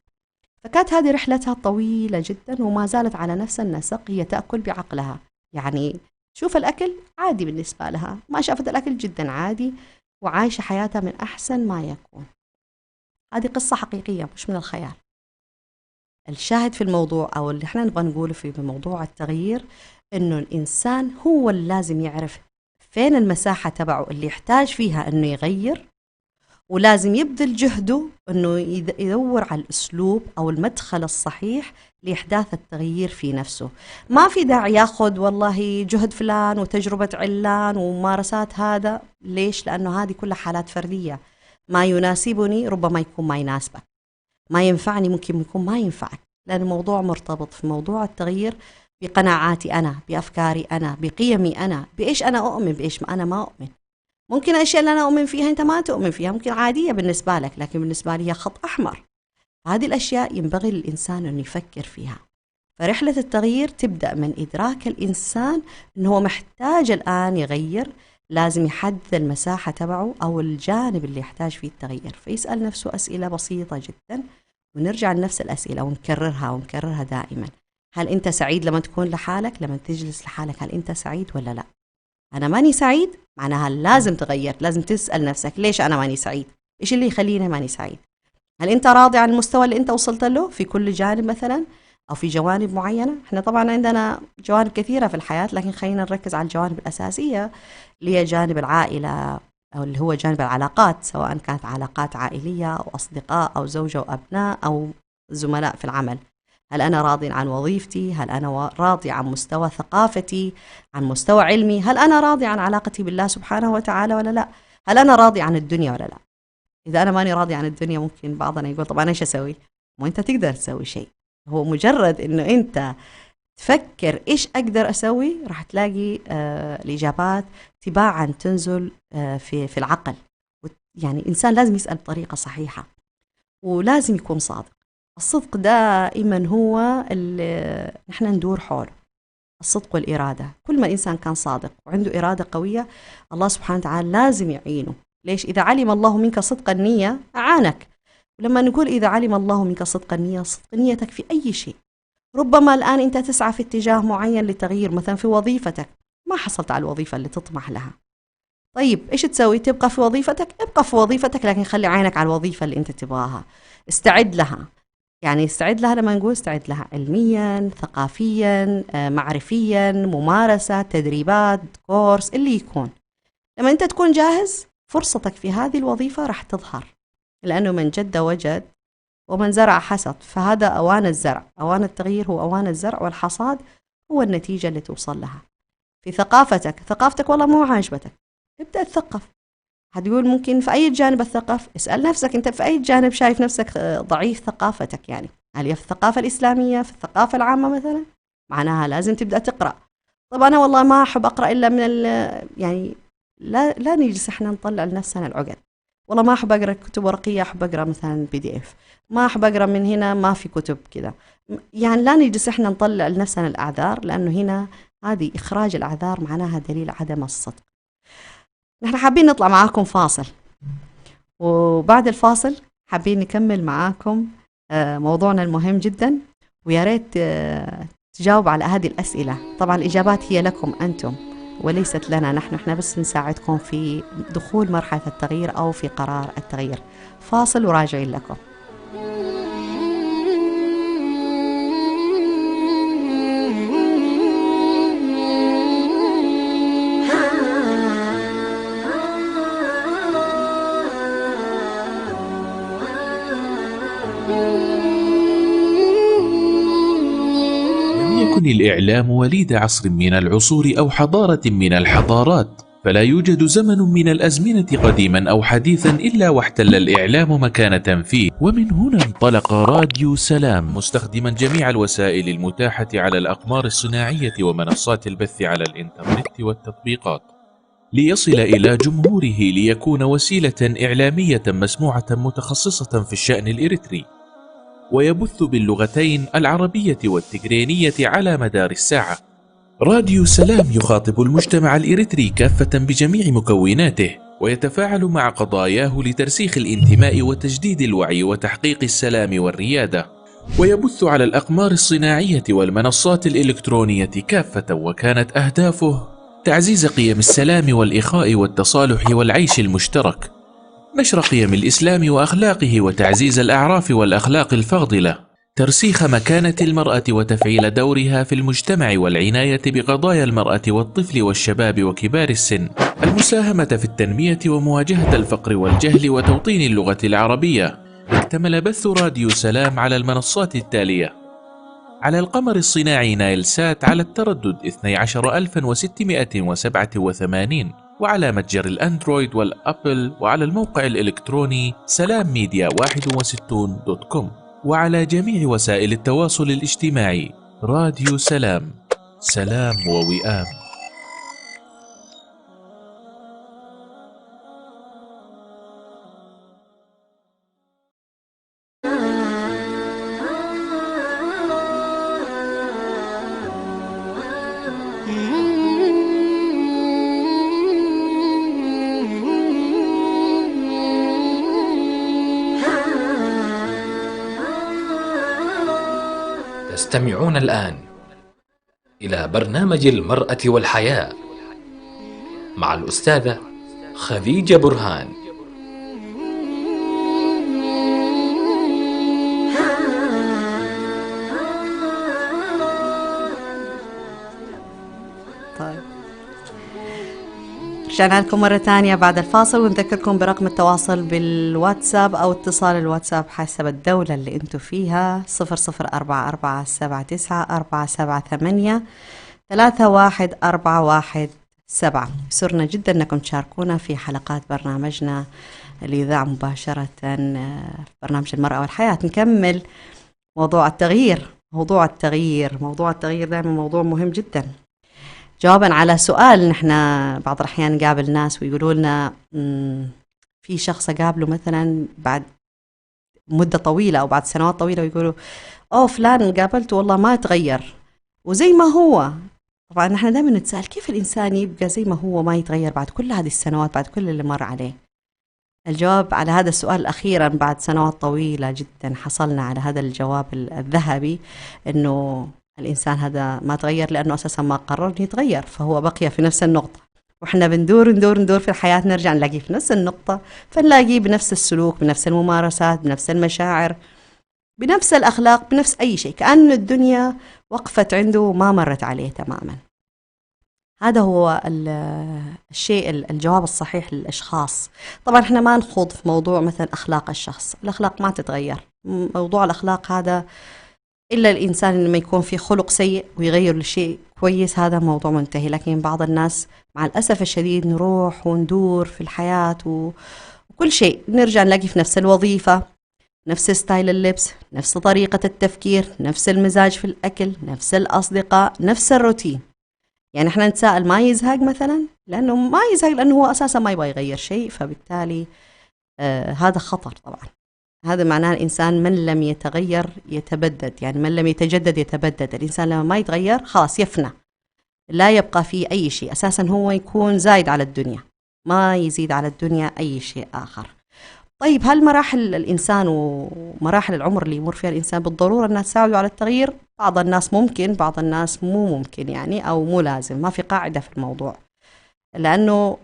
فكانت هذه رحلتها طويلة جدا، وما زالت على نفس النسق. هي تأكل بعقلها، يعني شوف الأكل عادي بالنسبة لها، ما شافت الأكل جدا عادي، وعايشة حياتها من أحسن ما يكون. هذه قصة حقيقية مش من الخيال. الشاهد في الموضوع أو اللي احنا نبغى نقوله في موضوع التغيير إنه الإنسان هو اللي لازم يعرف فين المساحة تبعه اللي يحتاج فيها إنه يغير، ولازم يبذل جهده إنه يدور على الأسلوب أو المدخل الصحيح لإحداث التغيير في نفسه. ما في داعي ياخذ والله جهد فلان وتجربة علان وممارسات هذا. ليش؟ لأنه هذه كلها حالات فردية. ما يناسبني ربما يكون ما يناسبك، ما ينفعني ممكن يكون ما ينفعك، لأن الموضوع مرتبط في موضوع التغيير بقناعاتي أنا، بأفكاري أنا، بقيمي أنا، بإيش أنا أؤمن، بإيش أنا ما أؤمن. ممكن الأشياء اللي أنا أؤمن فيها أنت ما تؤمن فيها، ممكن عادية بالنسبة لك، لكن بالنسبة لي هي خط أحمر. هذه الأشياء ينبغي للإنسان أن يفكر فيها. فرحلة التغيير تبدأ من إدراك الإنسان أنه هو محتاج الآن يغير، لازم يحدد المساحة تبعه أو الجانب اللي يحتاج فيه التغيير. فيسأل نفسه أسئلة بسيطة جدا، ونرجع لنفس الأسئلة ونكررها ونكررها دائما. هل أنت سعيد لما تكون لحالك؟ لما تجلس لحالك هل أنت سعيد ولا لا؟ أنا ماني سعيد، معناها لازم تغير. لازم تسأل نفسك ليش أنا ماني سعيد؟ إيش اللي يخليني ماني سعيد؟ هل أنت راضي عن المستوى اللي أنت وصلت له في كل جانب مثلا أو في جوانب معينة؟ إحنا طبعا عندنا جوانب كثيرة في الحياة، لكن خلينا نركز على الجوانب الأساسية اللي هي جانب العائلة أو اللي هو جانب العلاقات، سواء كانت علاقات عائلية أو أصدقاء أو زوجة وأبناء أو زملاء في العمل. هل أنا راضي عن وظيفتي؟ هل أنا راضي عن مستوى ثقافتي، عن مستوى علمي؟ هل أنا راضي عن علاقتي بالله سبحانه وتعالى ولا لا؟ هل أنا راضي عن الدنيا ولا لا؟ إذا أنا ماني راضي عن الدنيا ممكن بعضنا يقول طب أنا إيش أسوي؟ وأنت تقدر تسوي شيء. هو مجرد إنه أنت تفكر إيش أقدر أسوي راح تلاقي الإجابات تباعا تنزل في العقل. يعني الإنسان لازم يسأل بطريقة صحيحة، ولازم يكون صادق. الصدق دائما هو اللي نحن ندور حوله، الصدق والإرادة. كل ما الإنسان كان صادق وعنده إرادة قوية الله سبحانه وتعالى لازم يعينه. ليش؟ إذا علم الله منك صدق النية أعانك. ولما نقول إذا علم الله منك صدق النية، صدق نيتك في أي شيء. ربما الآن أنت تسعى في اتجاه معين لتغيير مثلا في وظيفتك، ما حصلت على الوظيفة اللي تطمح لها. طيب إيش تسوي؟ تبقى في وظيفتك؟ ابقى في وظيفتك، لكن خلي عينك على الوظيفة اللي أنت تبغاها. استعد لها. يعني استعد لها، لما نقول استعد لها علميا، ثقافيا، معرفيا، ممارسة، تدريبات، كورس، اللي يكون. لما أنت تكون جاهز، فرصتك في هذه الوظيفة راح تظهر، لأنه من جد وجد ومن زرع حصد. فهذا أوان الزرع، أوان التغيير هو أوان الزرع، والحصاد هو النتيجة اللي توصل لها. في ثقافتك والله مو عاجبتك، ابدأ تثقف. هتقول ممكن في أي جانب أثقف؟ اسأل نفسك أنت في أي جانب شايف نفسك ضعيف ثقافتك. يعني هل هي في الثقافة الإسلامية، في الثقافة العامة مثلا؟ معناها لازم تبدأ تقرأ. طب أنا والله ما أحب أقرأ إلا من يعني لا نجلس إحنا نطلع لنفسنا العقد. والله ما أحب أقرأ كتب ورقية، أحب أقرأ مثلا PDF. ما أحب أقرأ من هنا، ما في كتب كذا. يعني لا نجلس إحنا نطلع لنفسنا الأعذار، لأنه هنا هذه إخراج الأعذار معناها دليل عدم الصدق. نحن حابين نطلع معاكم فاصل، وبعد الفاصل حابين نكمل معاكم موضوعنا المهم جدا، ويا ريت تجاوب على هذه الأسئلة. طبعا الإجابات هي لكم أنتم وليست لنا نحن، احنا بس نساعدكم في دخول مرحلة التغيير أو في قرار التغيير. فاصل وراجعين لكم. يكن الإعلام وليد عصر من العصور أو حضارة من الحضارات، فلا يوجد زمن من الأزمنة قديما أو حديثا إلا واحتل الإعلام مكانة فيه. ومن هنا انطلق راديو سلام مستخدما جميع الوسائل المتاحة على الأقمار الصناعية ومنصات البث على الإنترنت والتطبيقات، ليصل إلى جمهوره، ليكون وسيلة إعلامية مسموعة متخصصة في الشأن الإريتري، ويبث باللغتين العربية والتجرينية على مدار الساعة. راديو سلام يخاطب المجتمع الإريتري كافة بجميع مكوناته، ويتفاعل مع قضاياه لترسيخ الانتماء وتجديد الوعي وتحقيق السلام والريادة، ويبث على الأقمار الصناعية والمنصات الإلكترونية كافة، وكانت أهدافه تعزيز قيم السلام والإخاء والتصالح والعيش المشترك، نشر قيم الإسلام وأخلاقه وتعزيز الأعراف والأخلاق الفاضلة، ترسيخ مكانة المرأة وتفعيل دورها في المجتمع والعناية بقضايا المرأة والطفل والشباب وكبار السن، المساهمة في التنمية ومواجهة الفقر والجهل وتوطين اللغة العربية. اكتمل بث راديو سلام على المنصات التالية: على القمر الصناعي نايل سات على التردد 12687، وعلى متجر الأندرويد والأبل، وعلى الموقع الإلكتروني سلامميديا61.com، وعلى جميع وسائل التواصل الاجتماعي. راديو سلام، سلام ووئام. تستمعون الآن إلى برنامج المرأة والحياة مع الأستاذة خديجة برهان. طيب، رجعنا لكم مرة تانية بعد الفاصل، ونذكركم برقم التواصل بالواتساب أو اتصال الواتساب حسب الدولة اللي انتوا فيها: 004479783117. يسرنا جدا أنكم تشاركونا في حلقات برنامجنا الإذاعة مباشرة في برنامج المرأة والحياة. نكمل موضوع التغيير. موضوع التغيير دائما موضوع مهم جدا. جوابا على سؤال، نحن بعض الأحيان نقابل ناس ويقولوا لنا في شخص قابله مثلا بعد مدة طويلة أو بعد سنوات طويلة، ويقولوا فلان قابلته والله ما تغير وزي ما هو. طبعا نحن دائما نتساءل كيف الإنسان يبقى زي ما هو ما يتغير بعد كل هذه السنوات، بعد كل اللي مر عليه. الجواب على هذا السؤال أخيرا بعد سنوات طويلة جدا حصلنا على هذا الجواب الذهبي، إنه الإنسان هذا ما تغير لأنه أساسا ما قرر إنه يتغير، فهو بقي في نفس النقطة، وإحنا بندور ندور ندور في الحياة نرجع نلاقيه في نفس النقطة، فنلاقيه بنفس السلوك، بنفس الممارسات، بنفس المشاعر، بنفس الأخلاق، بنفس أي شيء، كأن الدنيا وقفت عنده وما مرت عليه تماما. هذا هو الشيء الجواب الصحيح للأشخاص. طبعا احنا ما نخوض في موضوع مثلا أخلاق الشخص، الأخلاق ما تتغير، موضوع الأخلاق هذا إلا الإنسان لما يكون في خلق سيء ويغير لشيء كويس، هذا موضوع منتهي. لكن بعض الناس مع الأسف الشديد نروح وندور في الحياة وكل شيء نرجع نلاقي في نفس الوظيفة، نفس ستايل اللبس، نفس طريقة التفكير، نفس المزاج في الأكل، نفس الأصدقاء، نفس الروتين. يعني احنا نتساءل ما يزهق مثلا؟ لأنه ما يزهق لأنه هو أساسا ما يبغى يغير شيء، فبالتالي هذا خطر طبعا. هذا معناه الإنسان من لم يتغير يتبدد، يعني من لم يتجدد يتبدد. الإنسان لما ما يتغير خلاص يفنى، لا يبقى فيه أي شيء، أساسا هو يكون زايد على الدنيا، ما يزيد على الدنيا أي شيء آخر. طيب هل مراحل الإنسان ومراحل العمر اللي يمر فيها الإنسان بالضرورة أنها تساعده على التغيير؟ بعض الناس ممكن، بعض الناس مو ممكن يعني، أو مو لازم، ما في قاعدة في الموضوع، لأنه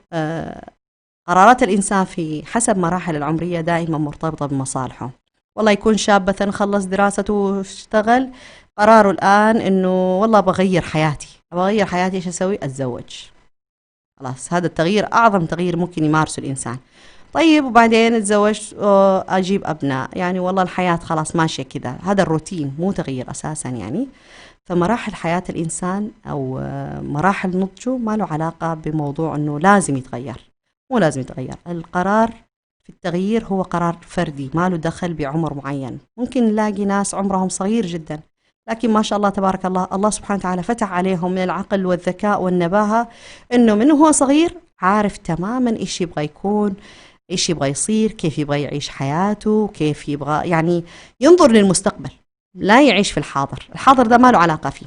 قرارات الإنسان في حسب مراحل العمرية دائما مرتبطة بمصالحه. والله يكون شاب مثلا خلص دراسته واشتغل، قراره الآن إنه والله بغير حياتي، أبغير حياتي، إيش أسوي؟ أتزوج. خلاص هذا التغيير أعظم تغيير ممكن يمارسه الإنسان. طيب وبعدين اتزوجت، أجيب أبناء، يعني والله الحياة خلاص ماشية كذا، هذا الروتين مو تغيير أساسا يعني. فمراحل حياة الإنسان أو مراحل نضجه ما له علاقة بموضوع أنه لازم يتغير، مو لازم يتغير. القرار في التغيير هو قرار فردي ما له دخل بعمر معين. ممكن نلاقي ناس عمرهم صغير جدا لكن ما شاء الله تبارك الله، الله سبحانه وتعالى فتح عليهم من العقل والذكاء والنباهة، إنه من هو صغير عارف تماما إيش يبغى يكون، إيش يبغى يصير، كيف يبغى يعيش حياته، كيف يبغى يعني ينظر للمستقبل، لا يعيش في الحاضر. الحاضر ده ما له علاقة فيه.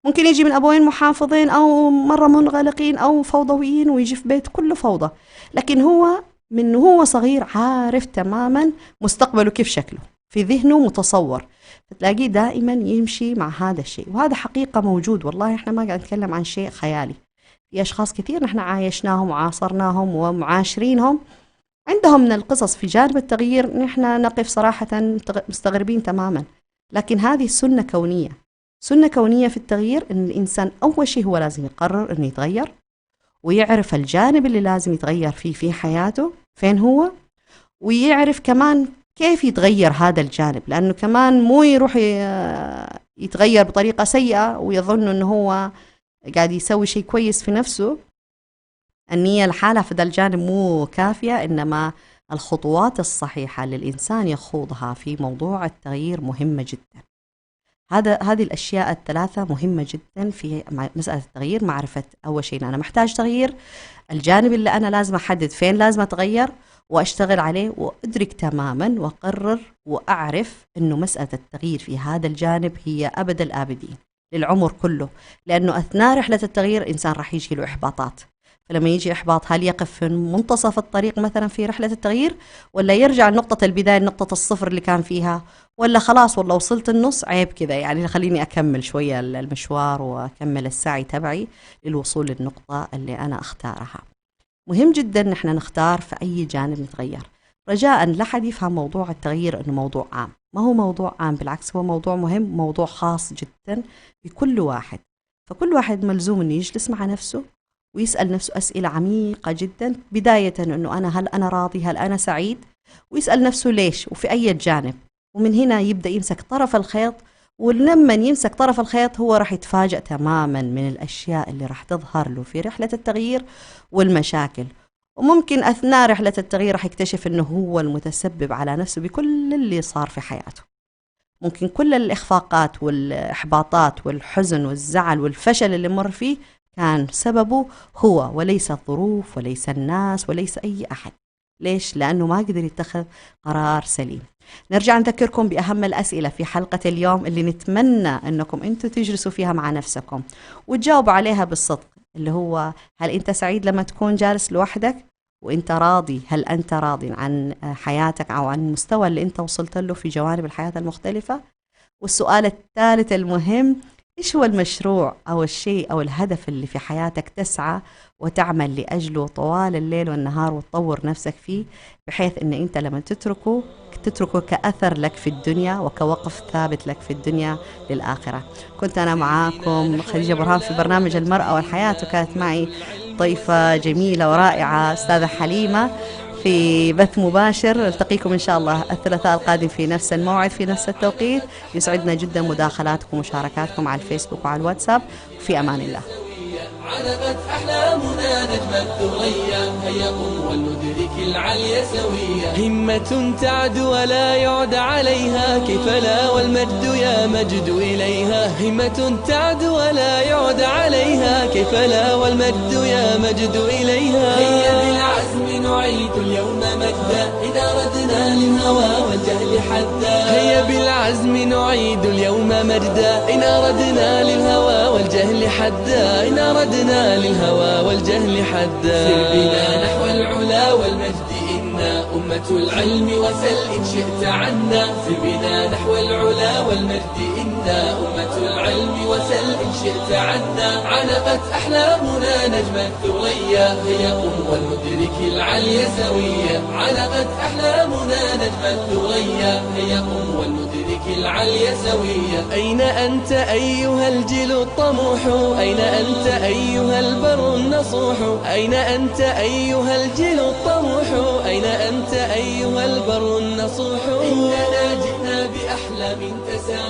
ممكن يجي من أبوين محافظين أو مرة منغلقين أو فوضويين ويجي في بيت كله فوضى، لكن هو من هو صغير عارف تماما مستقبله كيف شكله، في ذهنه متصور، فتلاقيه دائما يمشي مع هذا الشيء. وهذا حقيقة موجود، والله احنا ما قاعد نتكلم عن شيء خيالي. في أشخاص كثير نحن عايشناهم وعاصرناهم ومعاشرينهم عندهم من القصص في جانب التغيير نحن نقف صراحة مستغربين تماما. لكن هذه سنة كونية، سنة كونية في التغيير، إن الإنسان أول شيء هو لازم يقرر إنه يتغير، ويعرف الجانب اللي لازم يتغير فيه في حياته فين هو، ويعرف كمان كيف يتغير هذا الجانب، لأنه كمان مو يروح يتغير بطريقة سيئة ويظن إنه هو قاعد يسوي شيء كويس في نفسه. النية الحالة في ذا الجانب مو كافية، إنما الخطوات الصحيحة للإنسان يخوضها في موضوع التغيير مهمة جدا. هذه الأشياء الثلاثة مهمة جدا في مسألة التغيير. معرفة أول شيء أنا محتاج تغيير، الجانب اللي أنا لازم أحدد فين لازم أتغير وأشتغل عليه، وأدرك تماما وأقرر وأعرف أنه مسألة التغيير في هذا الجانب هي أبد الآبدين للعمر كله، لأنه أثناء رحلة التغيير الإنسان راح يجي له إحباطات. فلما يجي إحباط هل يقف في منتصف الطريق مثلا في رحلة التغيير، ولا يرجع لنقطة البداية نقطة الصفر اللي كان فيها، ولا خلاص والله وصلت النص عيب كذا يعني خليني أكمل شوية المشوار وأكمل السعي تبعي للوصول للنقطة اللي أنا أختارها. مهم جدا نحن نختار في أي جانب نتغير. رجاء لا حد يفهم موضوع التغيير أنه موضوع عام، ما هو موضوع عام، بالعكس هو موضوع مهم، موضوع خاص جدا بكل واحد. فكل واحد ملزوم أنه يجلس مع نفسه ويسأل نفسه أسئلة عميقة جدا، بداية أنه هل أنا راضي، هل أنا سعيد، ويسأل نفسه ليش وفي أي جانب، ومن هنا يبدأ يمسك طرف الخيط. ولما يمسك طرف الخيط هو راح يتفاجأ تماما من الأشياء اللي راح تظهر له في رحلة التغيير والمشاكل. وممكن أثناء رحلة التغيير راح يكتشف أنه هو المتسبب على نفسه بكل اللي صار في حياته. ممكن كل الإخفاقات والإحباطات والحزن والزعل والفشل اللي مر فيه كان سببه هو، وليس الظروف وليس الناس وليس أي أحد. ليش؟ لأنه ما قدر يتخذ قرار سليم. نرجع نذكركم بأهم الأسئلة في حلقة اليوم اللي نتمنى أنكم أنتوا تجلسوا فيها مع نفسكم وتجاوبوا عليها بالصدق، اللي هو هل أنت سعيد لما تكون جالس لوحدك، وانت راضي، هل انت راضي عن حياتك او عن المستوى اللي انت وصلت له في جوانب الحياة المختلفة؟ والسؤال الثالث المهم، ايش هو المشروع او الشيء او الهدف اللي في حياتك تسعى وتعمل لأجله طوال الليل والنهار وتطور نفسك فيه، بحيث ان انت لما تتركه كأثر لك في الدنيا وكوقف ثابت لك في الدنيا للآخرة. كنت أنا معاكم خديجة برهان في برنامج المرأة والحياة، وكانت معي ضيفة جميلة ورائعة أستاذة حليمة في بث مباشر. نلتقيكم إن شاء الله الثلاثاء القادم في نفس الموعد في نفس التوقيت. يسعدنا جدا مداخلاتكم ومشاركاتكم على الفيسبوك وعلى الواتساب. في أمان الله. علقت أحلامنا نجم الثريا، هيا قم ولندرك العلي سويا. همة تعد ولا يعد عليها، كيف لا والمجد يا مجد إليها. همة تعد ولا يعد عليها، كيف لا والمجد يا مجد إليها. هيا بالعزم نعيد اليوم مجدا، إن أردنا للهوى والجهل حدا. هيا بالعزم نعيد اليوم مجدا، إن أردنا للهوى والجهل حدا. إن أردنا للهوى والجهل حدا. سر بنا نحو العلا والمجد، إنا أمة العلم وسل إن شئت عنا. سر بنا نحو العلا والمجد، إنا أمة العلم وسل إن شئت عنا. علقت أحلامنا نجم الثريا، هيا قم ولندرك العلي سويا. علقت أحلامنا نجم الثريا، هيا قم ولندرك العلي سويا. أين أنت أيها الجيل الطموح؟ أين أنت أيها البر النصوح؟ أين أنت أيها الجيل الطموح؟ أين أنت أيها البر النصوح؟ إننا جئنا بأحلام تسامى.